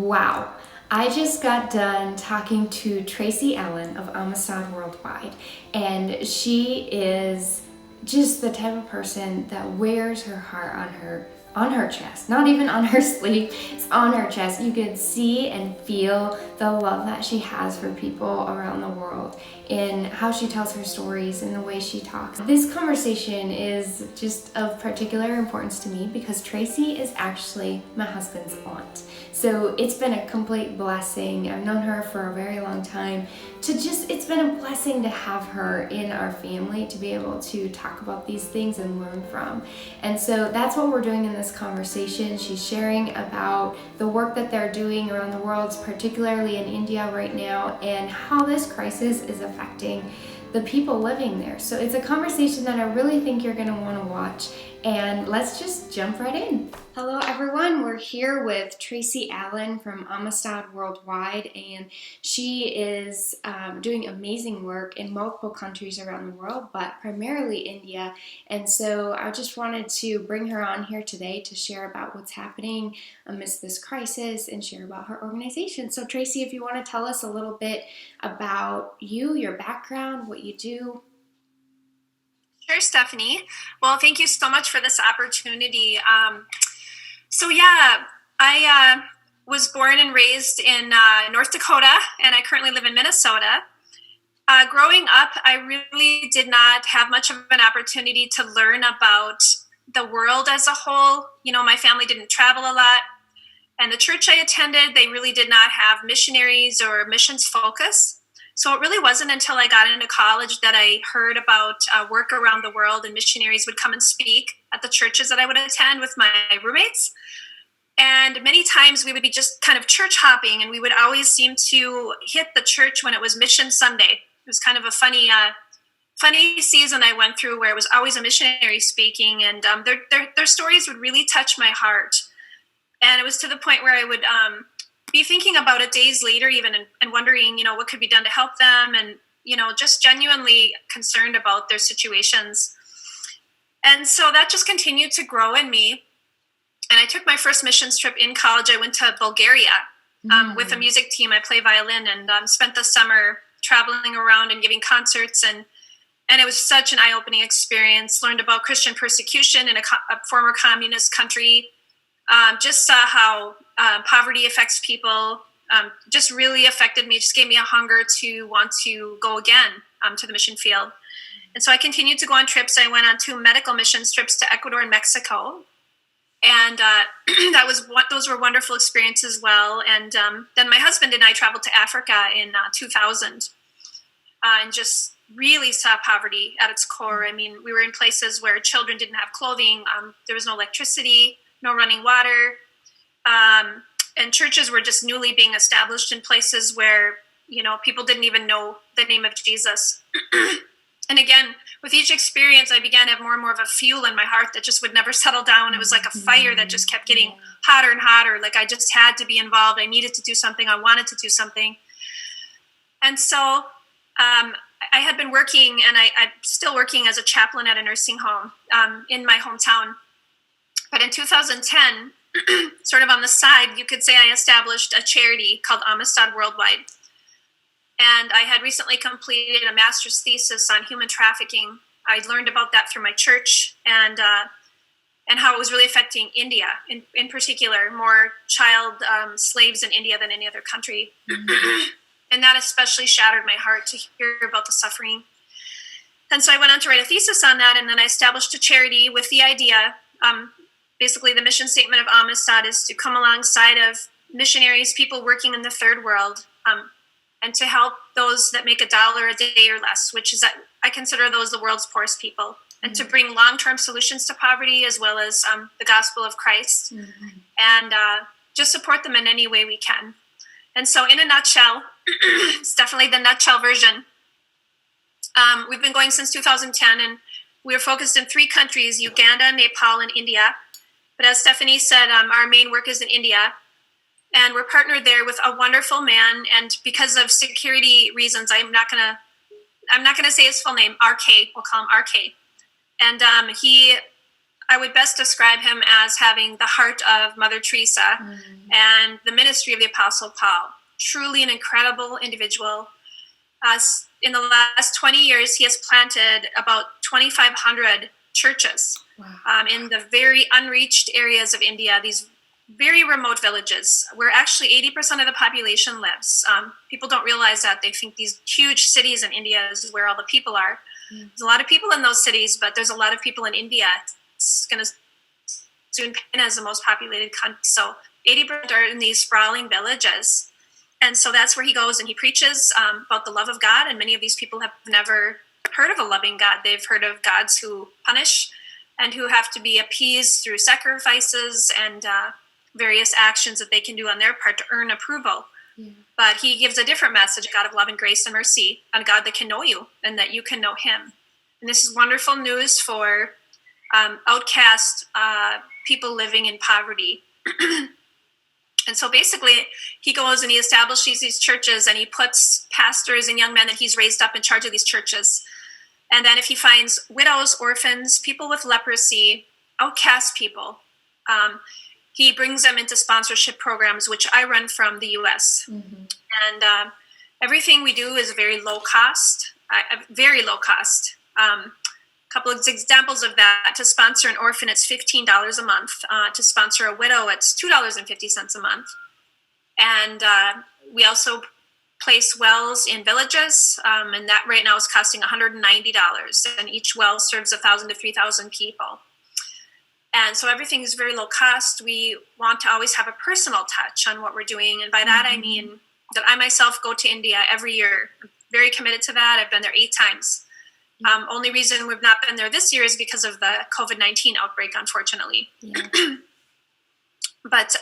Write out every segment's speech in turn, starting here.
Wow. I just got done talking to Tracy Alin of Amistad Worldwide, and she is just the type of person that wears her heart on her chest, not even on her sleeve, it's on her chest. You can see and feel the love that she has for people around the world in how she tells her stories and the way she talks. This conversation is just of particular importance to me because Tracy is actually my husband's aunt. So it's been a complete blessing. I've known her for a very long time. It's been a blessing to have her in our family, to be able to talk about these things and learn from. And so that's what we're doing in this conversation. She's sharing about the work that they're doing around the world, particularly in India right now, and how this crisis is affecting the people living there. So it's a conversation that I really think you're going to want to watch. And let's just jump right in. Hello everyone, we're here with Tracy Alin from Amistad Worldwide, and she is doing amazing work in multiple countries around the world, but primarily India. And so I just wanted to bring her on here today to share about what's happening amidst this crisis and share about her organization. So Tracy, if you want to tell us a little bit about you, your background, what you do. Sure, Stephanie. Well, thank you so much for this opportunity. I was born and raised in North Dakota, and I currently live in Minnesota. Growing up, I really did not have much of an opportunity to learn about the world as a whole. You know, my family didn't travel a lot, and the church I attended, they really did not have missionaries or missions focus. So it really wasn't until I got into college that I heard about work around the world, and missionaries would come and speak at the churches that I would attend with my roommates. And many times we would be just kind of church hopping, and we would always seem to hit the church when it was Mission Sunday. It was kind of a funny season I went through where it was always a missionary speaking, and their stories would really touch my heart. And it was to the point where I would be thinking about it days later even and wondering, what could be done to help them, and, just genuinely concerned about their situations. And so that just continued to grow in me. And I took my first missions trip in college. I went to Bulgaria with a music team. I play violin, and spent the summer traveling around and giving concerts. And it was such an eye-opening experience. Learned about Christian persecution in a former communist country. Just saw how poverty affects people. Just really affected me. Just gave me a hunger to want to go again to the mission field. And so I continued to go on trips. I went on 2 medical missions trips to Ecuador and Mexico. And those were wonderful experiences as well. And then my husband and I traveled to Africa in 2000 and just really saw poverty at its core. I mean, we were in places where children didn't have clothing. There was no electricity, no running water. And churches were just newly being established in places where, people didn't even know the name of Jesus. And again, with each experience, I began to have more and more of a fuel in my heart that just would never settle down. It was like a fire that just kept getting hotter and hotter. Like I just had to be involved. I needed to do something. I wanted to do something. And so I had been working, and I'm still working as a chaplain at a nursing home in my hometown. But in 2010, sort of on the side, you could say I established a charity called Amistad Worldwide. And I had recently completed a master's thesis on human trafficking. I learned about that through my church, and how it was really affecting India, in particular, more child slaves in India than any other country. And that especially shattered my heart to hear about the suffering. And so I went on to write a thesis on that, and then I established a charity with the idea. Basically, the mission statement of Amistad is to come alongside of missionaries, people working in the third world, and to help those that make $1 a day or less, which is that I consider those the world's poorest people, and to bring long-term solutions to poverty as well as the gospel of Christ, and just support them in any way we can. And so in a nutshell, it's definitely the nutshell version. We've been going since 2010, and we are focused in 3 countries, Uganda, Nepal, and India. But as Stephanie said, our main work is in India. And we're partnered there with a wonderful man. And because of security reasons, I'm not gonna say his full name. RK, we'll call him RK. And I I would best describe him as having the heart of Mother Teresa and the ministry of the Apostle Paul. Truly an incredible individual. In the last 20 years, he has planted about 2,500 churches in the very unreached areas of India, these very remote villages where actually 80% of the population lives. People don't realize that. They think these huge cities in India is where all the people are. There's a lot of people in those cities, but there's a lot of people in India. It's going to soon be as the most populated country. So 80% are in these sprawling villages. And so that's where he goes and he preaches about the love of God. And many of these people have never heard of a loving God. They've heard of gods who punish and who have to be appeased through sacrifices and various actions that they can do on their part to earn approval. But he gives a different message, a God of love and grace and mercy, a God that can know you and that you can know him. And this is wonderful news for outcast people living in poverty. And so basically he goes and he establishes these churches and he puts pastors and young men that he's raised up in charge of these churches. And then if he finds widows, orphans, people with leprosy, outcast people, he brings them into sponsorship programs, which I run from the U.S. And everything we do is very low cost, very low cost. A couple of examples of that: to sponsor an orphan, it's $15 a month. To sponsor a widow, it's $2.50 a month. And we also place wells in villages, and that right now is costing $190. And each well serves 1,000 to 3,000 people. And so everything is very low cost. We want to always have a personal touch on what we're doing. And by that, I mean that I myself go to India every year. I'm very committed to that. I've been there 8 times. Only reason we've not been there this year is because of the COVID-19 outbreak, unfortunately. But,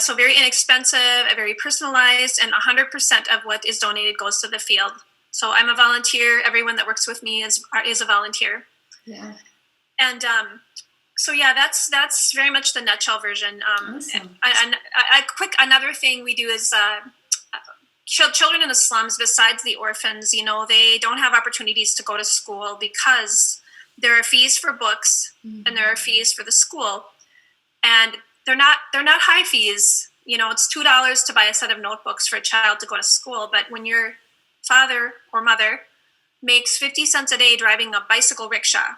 so very inexpensive, very personalized, and 100% of what is donated goes to the field. So I'm a volunteer. Everyone that works with me is a volunteer. And that's very much the nutshell version. Awesome. Another thing we do is children in the slums, besides the orphans, they don't have opportunities to go to school because there are fees for books and there are fees for the school, and they're not high fees. It's $2 to buy a set of notebooks for a child to go to school, but when your father or mother makes 50 cents a day driving a bicycle rickshaw,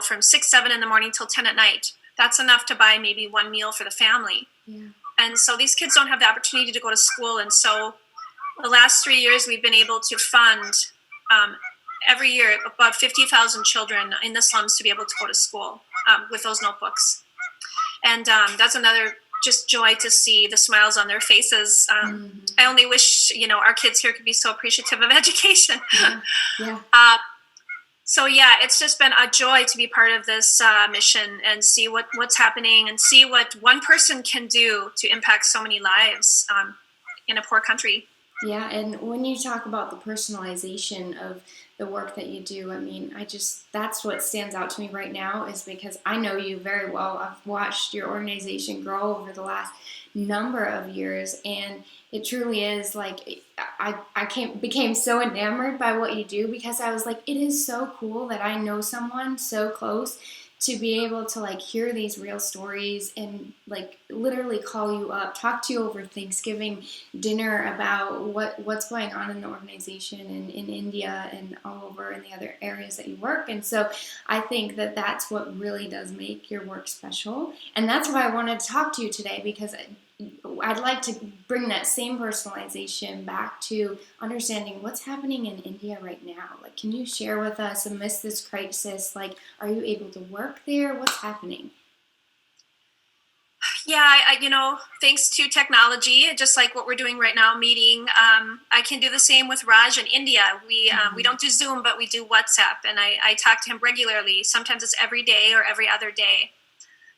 from 6, 7 in the morning till 10 at night, that's enough to buy maybe one meal for the family. And so these kids don't have the opportunity to go to school. And so the last 3 years, we've been able to fund every year about 50,000 children in the slums to be able to go to school with those notebooks. And that's another just joy to see the smiles on their faces. I only wish, our kids here could be so appreciative of education. So it's just been a joy to be part of this mission and see what's happening and see what one person can do to impact so many lives in a poor country. Yeah, and when you talk about the personalization of the work that you do, I mean, that's what stands out to me right now, is because I know you very well. I've watched your organization grow over the last number of years, and it truly is like, I became so enamored by what you do, because I was like, it is so cool that I know someone so close to be able to hear these real stories and literally call you up, talk to you over Thanksgiving dinner about what's going on in the organization and in India and all over in the other areas that you work. And so I think that that's what really does make your work special. And that's why I wanted to talk to you today, because I'd like to bring that same personalization back to understanding what's happening in India right now. Can you share with us, amidst this crisis, are you able to work there? What's happening? Yeah, thanks to technology, just like what we're doing right now, meeting, I can do the same with Raj in India. We don't do Zoom, but we do WhatsApp, and I talk to him regularly. Sometimes it's every day or every other day.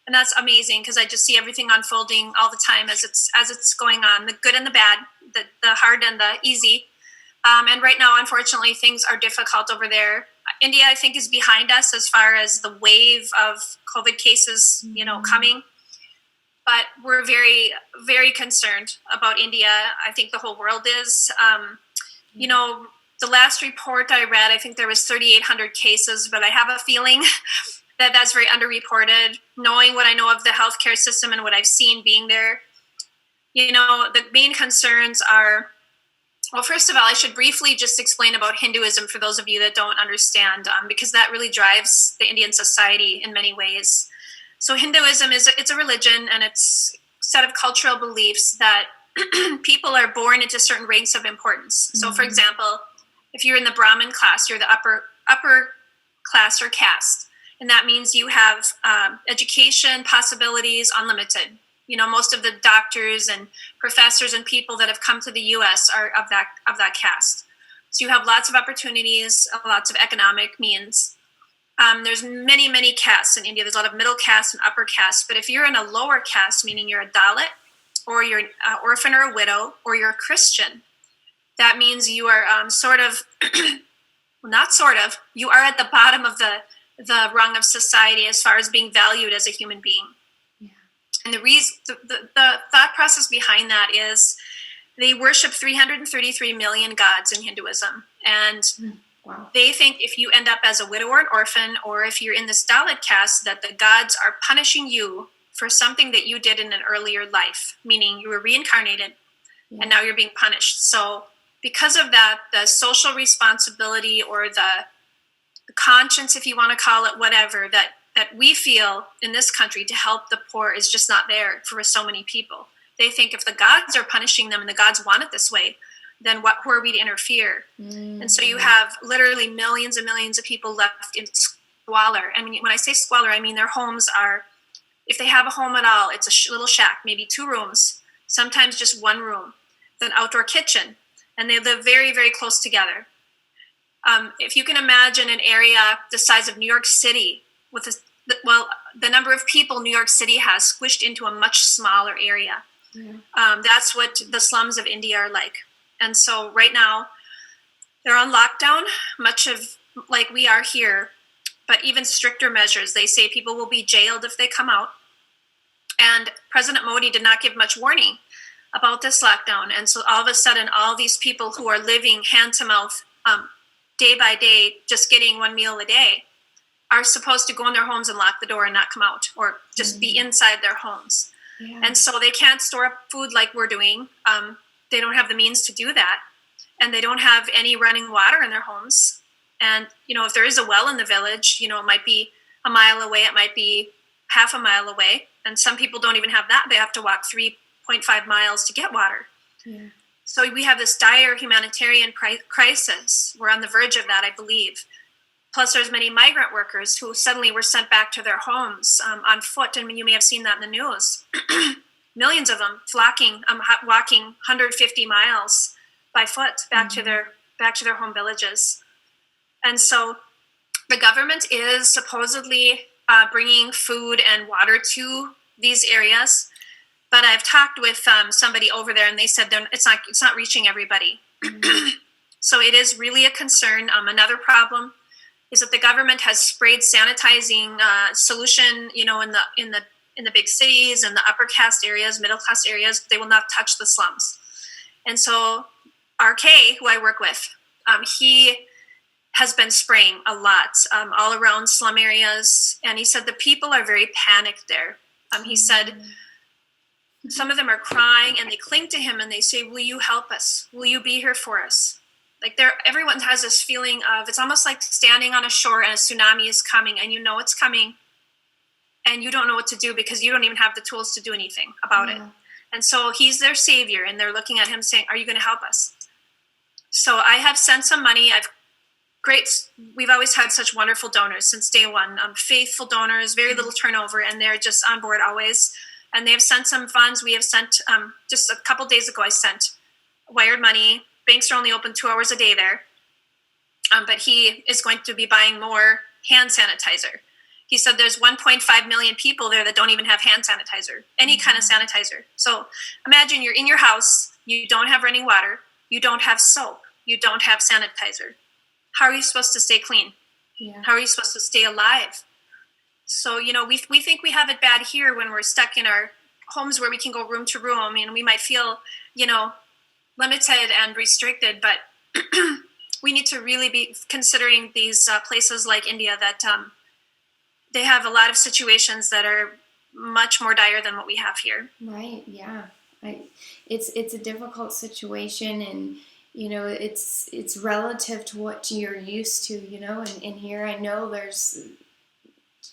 And that's amazing, because I just see everything unfolding all the time as it's going on, the good and the bad, the hard and the easy. And right now, unfortunately, things are difficult over there. India, I think, is behind us as far as the wave of COVID cases, coming. But we're very, very concerned about India. I think the whole world is. The last report I read, I think there was 3,800 cases, but I have a feeling that's very underreported. Knowing what I know of the healthcare system and what I've seen being there, the main concerns are, well, first of all, I should briefly just explain about Hinduism for those of you that don't understand, because that really drives the Indian society in many ways. So Hinduism it's a religion, and it's a set of cultural beliefs that people are born into certain ranks of importance. So, for example, if you're in the Brahmin class, you're the upper class or caste, and that means you have education possibilities unlimited. Most of the doctors and professors and people that have come to the U.S. are of that caste. So you have lots of opportunities, lots of economic means. There's many, many castes in India. There's a lot of middle caste and upper caste. But if you're in a lower caste, meaning you're a Dalit, or you're an orphan or a widow, or you're a Christian, that means you are you are at the bottom of the rung of society as far as being valued as a human being. And the thought process behind that is they worship 333 million gods in Hinduism. And they think if you end up as a widow or an orphan, or if you're in this Dalit caste, that the gods are punishing you for something that you did in an earlier life, meaning you were reincarnated and now you're being punished. So because of that, the social responsibility, or the conscience, if you want to call it whatever, that we feel in this country to help the poor is just not there for so many people. They think if the gods are punishing them and the gods want it this way, then who are we to interfere? And so you have literally millions and millions of people left in squalor. I mean, when I say squalor, I mean their homes are, if they have a home at all, it's a little shack, maybe 2 rooms, sometimes just 1 room, with an outdoor kitchen, and they live very, very close together. If you can imagine an area the size of New York City, with the number of people New York City has squished into a much smaller area. That's what the slums of India are like. And so right now, they're on lockdown, much of like we are here, but even stricter measures. They say people will be jailed if they come out. And President Modi did not give much warning about this lockdown. And so all of a sudden, all these people who are living hand to mouth, day by day, just getting 1 meal a day, are supposed to go in their homes and lock the door and not come out, or just be inside their homes. And so they can't store up food like we're doing. They don't have the means to do that. And they don't have any running water in their homes. And, if there is a well in the village, it might be a mile away, it might be half a mile away. And some people don't even have that. They have to walk 3.5 miles to get water. So we have this dire humanitarian crisis. We're on the verge of that, I believe. Plus, there's many migrant workers who suddenly were sent back to their homes on foot. And you may have seen that in the news. Millions of them walking 150 miles by foot back to their home villages. And so the government is supposedly bringing food and water to these areas. But I've talked with somebody over there, and they said it's not reaching everybody. So it is really a concern. Another problem is that the government has sprayed sanitizing solution, in the big cities and the upper caste areas, middle class areas. But they will not touch the slums. And so RK, who I work with, he has been spraying a lot all around slum areas. And he said the people are very panicked there. He said some of them are crying, and they cling to him and they say, "Will you help us? Will you be here for us?" Like everyone has this feeling of, it's almost like standing on a shore and a tsunami is coming, and it's coming, and you don't know what to do because you don't even have the tools to do anything about it. And so he's their savior, and they're looking at him saying, "Are you going to help us?" So I have sent some money. We've always had such wonderful donors since day one, faithful donors, very little turnover, and they're just on board always. And they have sent some funds. We have sent, just a couple days ago, I sent wired money. Banks are only open 2 hours a day there. But he is going to be buying more hand sanitizer. He said there's 1.5 million people there that don't even have hand sanitizer, any kind of sanitizer. So imagine you're in your house, you don't have running water, you don't have soap, you don't have sanitizer. How are you supposed to stay clean? How are you supposed to stay alive? So, we think we have it bad here when we're stuck in our homes where we can go room to room, and we might feel, limited and restricted, but we need to really be considering these places like India that they have a lot of situations that are much more dire than what we have here. Right. Yeah. It's a difficult situation, and it's relative to what you're used to. And here I know there's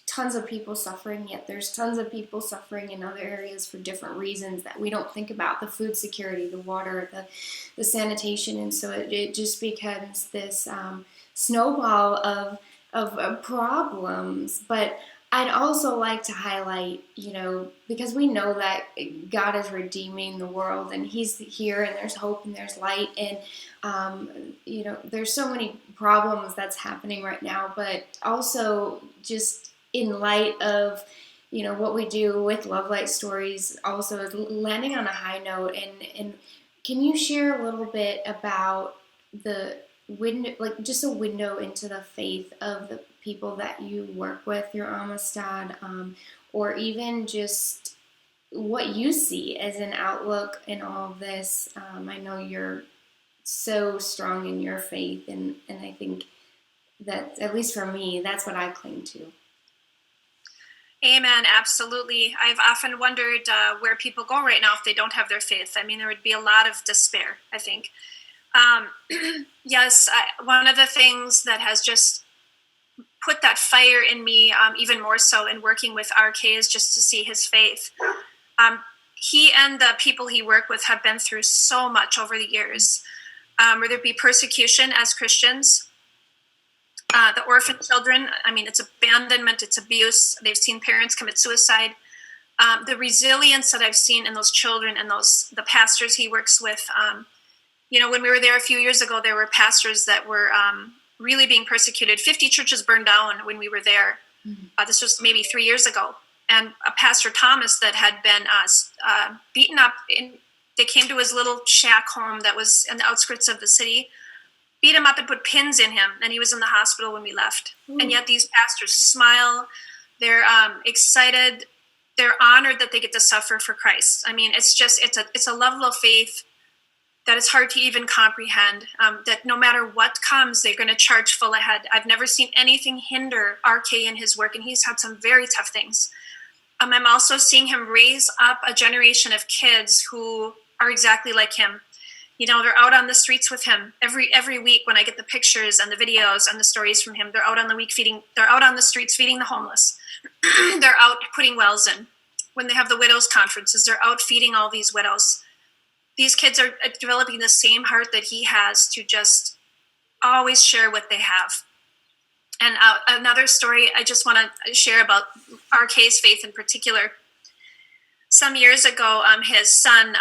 tons of people suffering, yet there's tons of people suffering in other areas for different reasons that we don't think about: the food security, the water, the sanitation. And so it just becomes this snowball of problems. But I'd also like to highlight, because we know that God is redeeming the world, and He's here, and there's hope, and there's light, and there's so many problems that's happening right now, but also just in light of what we do with Love Light Stories, also is landing on a high note. And can you share a little bit about the window, like just a window into the faith of the people that you work with, your Amistad, or even just what you see as an outlook in all of this? I know you're so strong in your faith, and I think that, at least for me, that's what I cling to. Amen. Absolutely. I've often wondered where people go right now if they don't have their faith. I mean, there would be a lot of despair, I think. Yes, one of the things that has just put that fire in me, even more so in working with RK, is just to see his faith. He and the people he worked with have been through so much over the years, whether it be persecution as Christians, the orphan children. I mean, it's abandonment, it's abuse. They've seen parents commit suicide. The resilience that I've seen in those children and the pastors he works with. When we were there a few years ago, there were pastors that were really being persecuted. 50 churches burned down when we were there. This was maybe 3 years ago. And a Pastor Thomas that had been beaten up. They came to his little shack home that was in the outskirts of the city, beat him up and put pins in him, and he was in the hospital when we left. And yet these pastors smile. They're excited. They're honored that they get to suffer for Christ. I mean, it's a level of faith that it's hard to even comprehend, that no matter what comes, they're going to charge full ahead. I've never seen anything hinder RK in his work, and he's had some very tough things. I'm also seeing him raise up a generation of kids who are exactly like him. They're out on the streets with him every week. When I get the pictures and the videos and the stories from him, they're out on the streets feeding the homeless. They're out putting wells in. When they have the widows conferences, they're out feeding all these widows. These kids are developing the same heart that he has to just always share what they have. And another story I just want to share about RK's faith in particular. Some years ago, his son,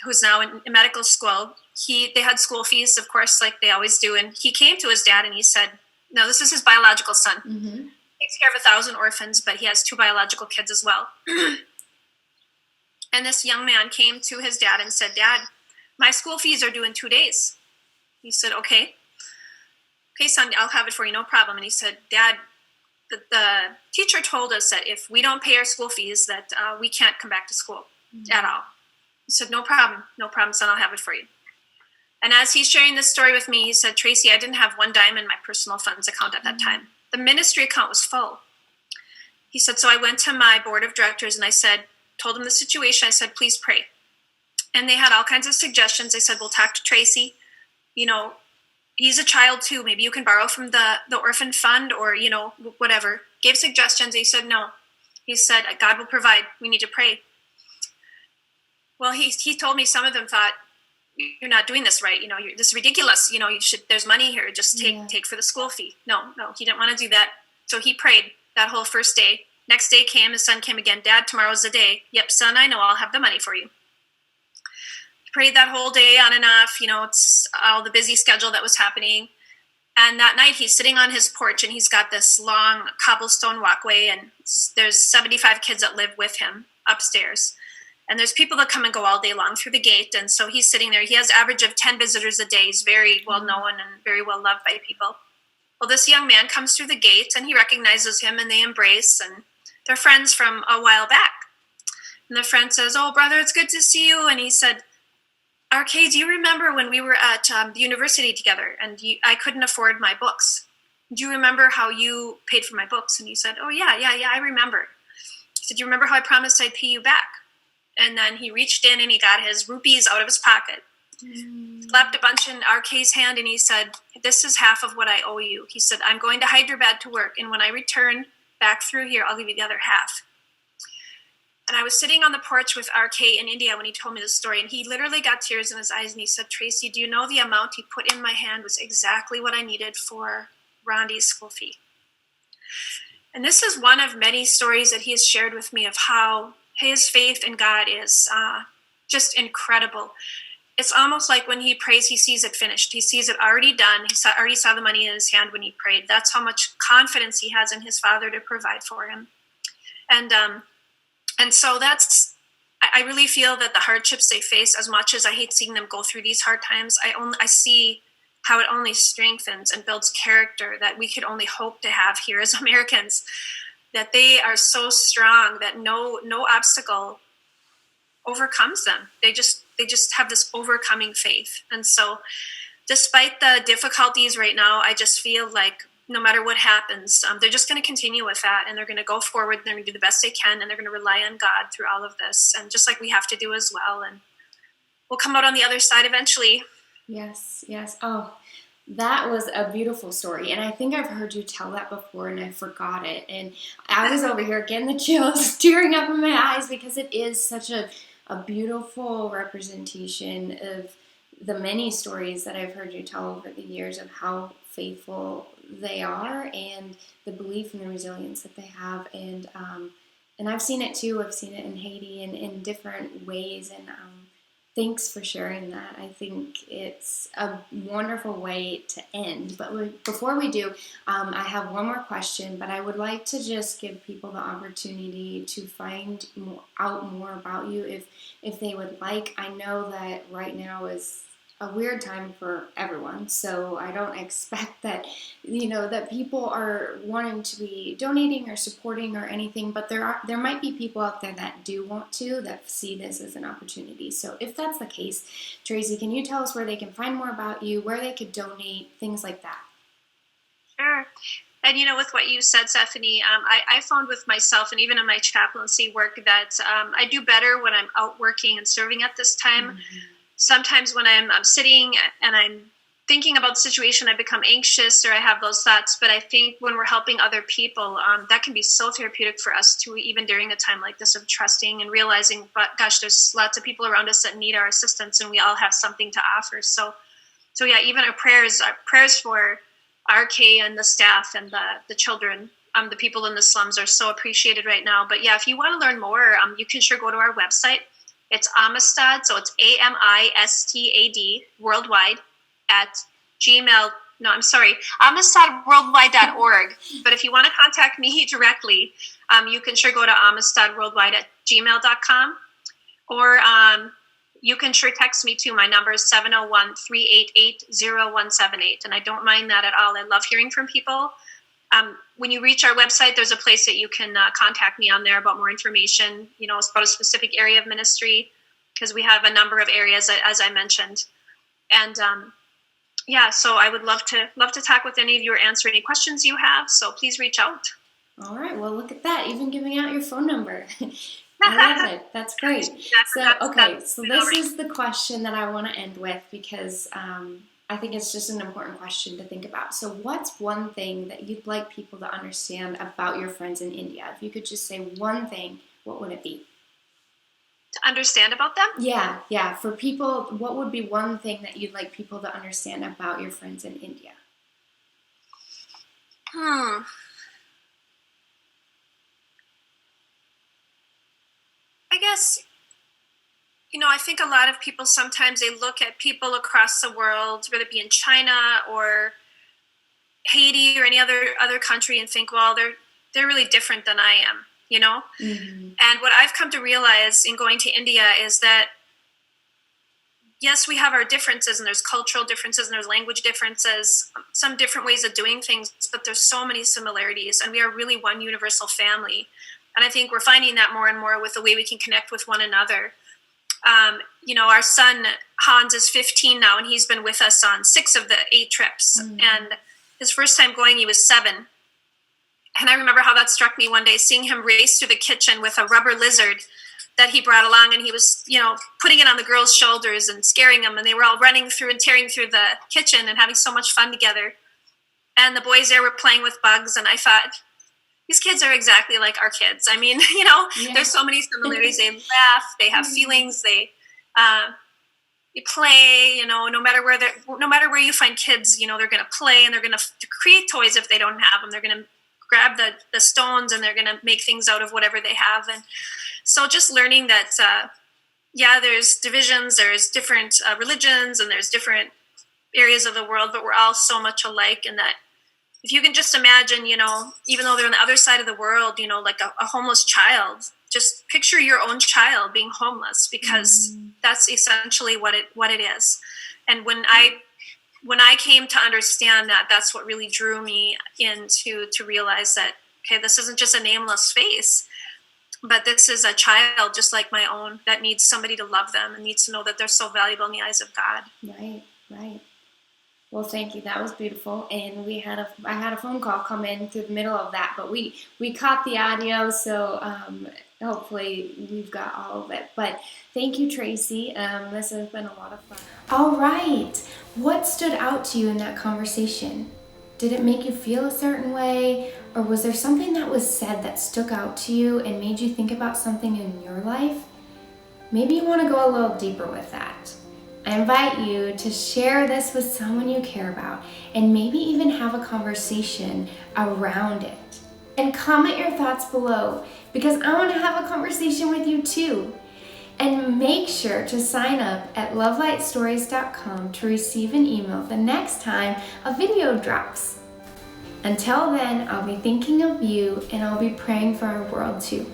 who's now in medical school, they had school fees, of course, like they always do. And he came to his dad and he said, no, this is his biological son. Mm-hmm. He takes care of 1,000 orphans, but he has 2 biological kids as well. And this young man came to his dad and said, Dad, my school fees are due in 2 days. He said, okay, son, I'll have it for you, no problem. And he said, Dad, the teacher told us that if we don't pay our school fees, that we can't come back to school at all. He said, no problem, son, I'll have it for you. And as he's sharing this story with me, he said, Tracy, I didn't have one dime in my personal funds account at that time. The ministry account was full. He said, so I went to my board of directors and told them the situation. I said, please pray. And they had all kinds of suggestions. They said, we'll talk to Tracy. He's a child too. Maybe you can borrow from the orphan fund or, whatever. Gave suggestions. He said, no. He said, God will provide. We need to pray. Well, he told me some of them thought, you're not doing this right. This is ridiculous. There's money here. Just take for the school fee. No, he didn't want to do that. So he prayed that whole first day. Next day came, his son came again. Dad, tomorrow's the day. Yep, son, I know. I'll have the money for you. He prayed that whole day on and off. It's all the busy schedule that was happening. And that night he's sitting on his porch and he's got this long cobblestone walkway and there's 75 kids that live with him upstairs. And there's people that come and go all day long through the gate. And so he's sitting there. He has an average of 10 visitors a day. He's very well known and very well loved by people. Well, this young man comes through the gate and he recognizes him and they embrace and they're friends from a while back. And the friend says, oh, brother, it's good to see you. And he said, RK, do you remember when we were at the university together and I couldn't afford my books? do you remember how you paid for my books? And he said, oh, yeah, I remember. He said, do you remember how I promised I'd pay you back? And then he reached in and he got his rupees out of his pocket, slapped a bunch in RK's hand, and he said, this is half of what I owe you. He said, I'm going to Hyderabad to work, and when I return back through here, I'll give you the other half. And I was sitting on the porch with RK in India when he told me this story, and he literally got tears in his eyes, and he said, Tracy, do you know the amount he put in my hand was exactly what I needed for Randy's school fee? And this is one of many stories that he has shared with me of how his faith in God is just incredible. It's almost like when he prays, he sees it finished. He sees it already done. Already saw the money in his hand when he prayed. That's how much confidence he has in his Father to provide for him. And so I really feel that the hardships they face, as much as I hate seeing them go through these hard times, I see how it only strengthens and builds character that we could only hope to have here as Americans, that they are so strong that no obstacle overcomes them. They just have this overcoming faith. And so despite the difficulties right now, I just feel like no matter what happens, they're just going to continue with that, and they're going to go forward, and they're going to do the best they can, and they're going to rely on God through all of this, and just like we have to do as well. And we'll come out on the other side eventually. Yes. Oh, that was a beautiful story, and I think I've heard you tell that before, and I forgot it. And I was over here getting the chills, tearing up in my eyes, because it is such a beautiful representation of the many stories that I've heard you tell over the years of how faithful they are and the belief and the resilience that they have. And I've seen it too. I've seen it in Haiti and in different ways. And thanks for sharing that. I think it's a wonderful way to end. But before we do, I have one more question, but I would like to just give people the opportunity to find out more about you if they would like. I know that right now is a weird time for everyone, so I don't expect that, that people are wanting to be donating or supporting or anything, but there might be people out there that do want to, that see this as an opportunity. So if that's the case, Tracy, can you tell us where they can find more about you, where they could donate, things like that? Sure. And with what you said, Stephanie, I found with myself and even in my chaplaincy work that I do better when I'm out working and serving at this time. Mm-hmm. Sometimes when I'm sitting and I'm thinking about the situation, I become anxious or I have those thoughts. But I think when we're helping other people, that can be so therapeutic for us too, even during a time like this, of trusting and realizing, but gosh, there's lots of people around us that need our assistance, and we all have something to offer. So yeah, even our prayers for RK and the staff and the children, the people in the slums are so appreciated right now. But yeah, if you want to learn more, you can sure go to our website. It's Amistad, so it's AMISTAD worldwide at amistadworldwide.org. But if you want to contact me directly, you can sure go to amistadworldwide@gmail.com, or you can sure text me too. My number is 701-388-0178, and I don't mind that at all. I love hearing from people. When you reach our website, there's a place that you can contact me on there about more information, about a specific area of ministry, because we have a number of areas, as I mentioned. And so I would love to talk with any of you or answer any questions you have. So please reach out. All right. Well, look at that. Even giving out your phone number. I love it. That's great. So this is the question that I want to end with, because I think it's just an important question to think about. So what's one thing that you'd like people to understand about your friends in India? If you could just say one thing, what would it be? To understand about them? Yeah. For people, what would be one thing that you'd like people to understand about your friends in India? I guess, I think a lot of people sometimes they look at people across the world, whether it be in China or Haiti or any other country, and think, well, they're really different than I am, Mm-hmm. And what I've come to realize in going to India is that, yes, we have our differences, and there's cultural differences, and there's language differences, some different ways of doing things, but there's so many similarities, and we are really one universal family. And I think we're finding that more and more with the way we can connect with one another. Our son, Hans, is 15 now, and he's been with us on 6 of the 8 trips. Mm-hmm. And His first time going, he was 7. And I remember how that struck me one day, seeing him race through the kitchen with a rubber lizard that he brought along, and he was, putting it on the girls' shoulders and scaring them, and they were all running through and tearing through the kitchen and having so much fun together. And the boys there were playing with bugs, and I thought, these kids are exactly like our kids. I mean, there's so many similarities. They laugh, they have feelings, they play, no matter where you find kids, they're going to play, and they're going to create toys if they don't have them. They're going to grab the stones, and they're going to make things out of whatever they have. And so just learning that, there's divisions, there's different religions, and there's different areas of the world, but we're all so much alike. And that if you can just imagine, even though they're on the other side of the world, like a homeless child, just picture your own child being homeless, because that's essentially what it is. And when I came to understand that, that's what really drew me into to realize that, okay, this isn't just a nameless face, but this is a child just like my own that needs somebody to love them and needs to know that they're so valuable in the eyes of God. Right. Well, thank you. That was beautiful. And I had a phone call come in through the middle of that, but we caught the audio, so hopefully we've got all of it. But thank you, Tracy. This has been a lot of fun. All right. What stood out to you in that conversation? Did it make you feel a certain way? Or was there something that was said that stuck out to you and made you think about something in your life? Maybe you want to go a little deeper with that. I invite you to share this with someone you care about, and maybe even have a conversation around it. And comment your thoughts below, because I want to have a conversation with you too. And make sure to sign up at lovelightstories.com to receive an email the next time a video drops. Until then, I'll be thinking of you, and I'll be praying for our world too.